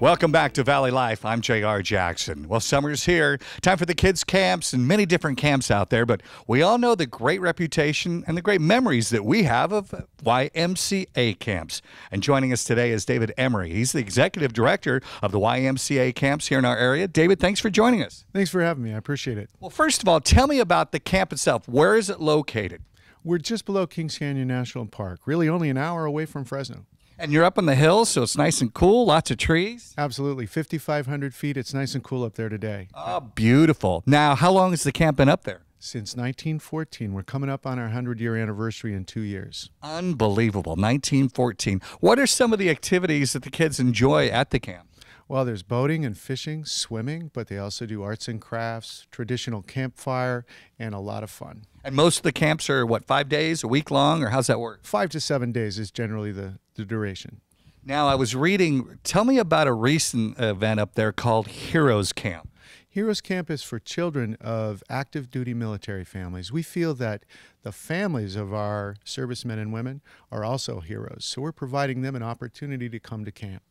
Welcome back to Valley Life. I'm J.R. Jackson. Well, summer's here. Time for the kids' camps and many different camps out there, but we all know the great reputation and the great memories that we have of YMCA camps. And joining us today is David Emery. He's the executive director of the YMCA camps here in our area. David, thanks for joining us. Thanks for having me. I appreciate it. Well, first of all, tell me about the camp itself. Where is it located? We're just below Kings Canyon National Park, really only an hour away from Fresno. And you're up on the hills, so it's nice and cool, lots of trees. Absolutely. 5,500 feet. It's nice and cool up there today. Oh, beautiful. Now, how long has the camp been up there? Since 1914. We're coming up on our 100-year anniversary in 2 years. Unbelievable. 1914. What are some of the activities that the kids enjoy at the camp? Well, there's boating and fishing, swimming, but they also do arts and crafts, traditional campfire, and a lot of fun. And most of the camps are, what, 5 days, a week long, or how's that work? 5 to 7 days is generally the duration. Now, I was reading, tell me about a recent event up there called Heroes Camp. Heroes Camp is for children of active duty military families. We feel that the families of our servicemen and women are also heroes, so we're providing them an opportunity to come to camp.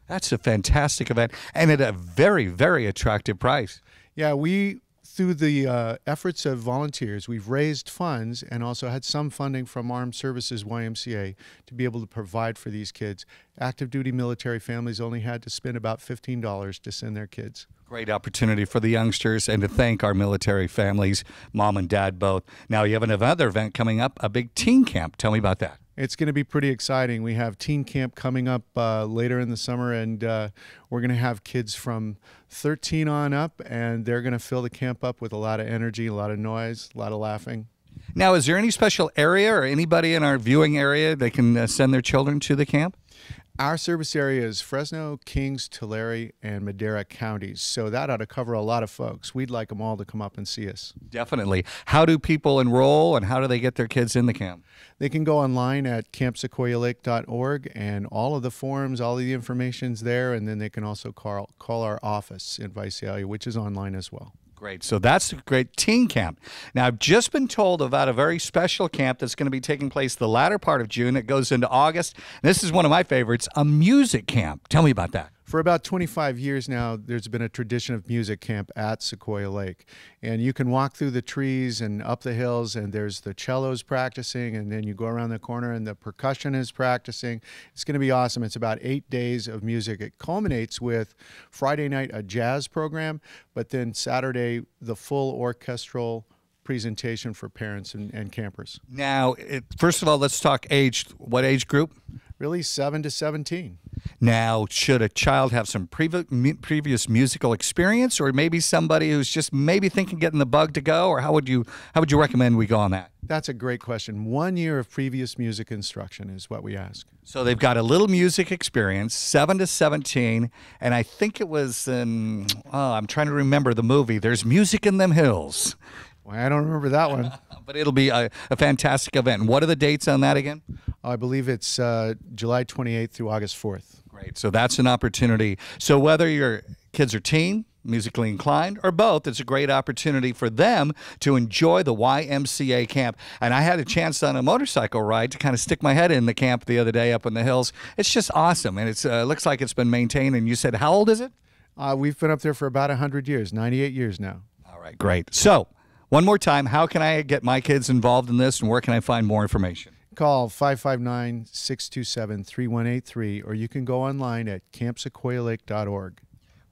That's a fantastic event, and at a very, very attractive price. Yeah, through the efforts of volunteers, we've raised funds and also had some funding from Armed Services YMCA to be able to provide for these kids. Active duty military families only had to spend about $15 to send their kids. Great opportunity for the youngsters and to thank our military families, mom and dad both. Now, you have another event coming up, a big teen camp. Tell me about that. It's going to be pretty exciting. We have teen camp coming up later in the summer, and we're going to have kids from 13 on up, and they're going to fill the camp up with a lot of energy, a lot of noise, a lot of laughing. Now, is there any special area or anybody in our viewing area that can send their children to the camp? Our service area is Fresno, Kings, Tulare, and Madera counties, so that ought to cover a lot of folks. We'd like them all to come up and see us. Definitely. How do people enroll, and how do they get their kids in the camp? They can go online at campsequoialake.org, and all of the forms, all of the information's there, and then they can also call our office in Visalia, which is online as well. Great. So that's a great teen camp. Now, I've just been told about a very special camp that's going to be taking place the latter part of June. It goes into August. This is one of my favorites, a music camp. Tell me about that. For about 25 years now, there's been a tradition of music camp at Sequoia Lake. And you can walk through the trees and up the hills, and there's the cellos practicing, and then you go around the corner and the percussion is practicing. It's going to be awesome. It's about 8 days of music. It culminates with Friday night, a jazz program, but then Saturday, the full orchestral presentation for parents and campers. Now, first of all, let's talk age. What age group? Really 7 to 17. Now, should a child have some previous musical experience, or maybe somebody who's just maybe thinking getting the bug to go, or how would you recommend we go on that? That's a great question. 1 year of previous music instruction is what we ask. So they've got a little music experience, 7 to 17, and I think it was I'm trying to remember the movie. There's Music in Them Hills. Well, I don't remember that one. But it'll be a fantastic event. And what are the dates on that again? I believe it's July 28th through August 4th. Great. So that's an opportunity. So whether your kids are teen, musically inclined, or both, it's a great opportunity for them to enjoy the YMCA camp. And I had a chance on a motorcycle ride to kind of stick my head in the camp the other day up in the hills. It's just awesome. And it looks like it's been maintained. And you said, how old is it? We've been up there for about 100 years, 98 years now. All right, great. So one more time, how can I get my kids involved in this, and where can I find more information? Call 559-627-3183, or you can go online at campsequoialake.org.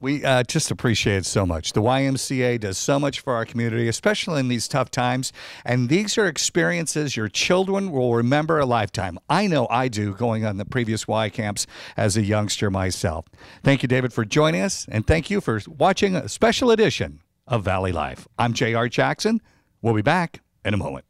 We just appreciate it so much. The YMCA does so much for our community, especially in these tough times, and these are experiences your children will remember a lifetime. I know I do, going on the previous Y camps as a youngster myself. Thank you, David, for joining us, and thank you for watching a special edition of Valley Life. I'm J.R. Jackson. We'll be back in a moment.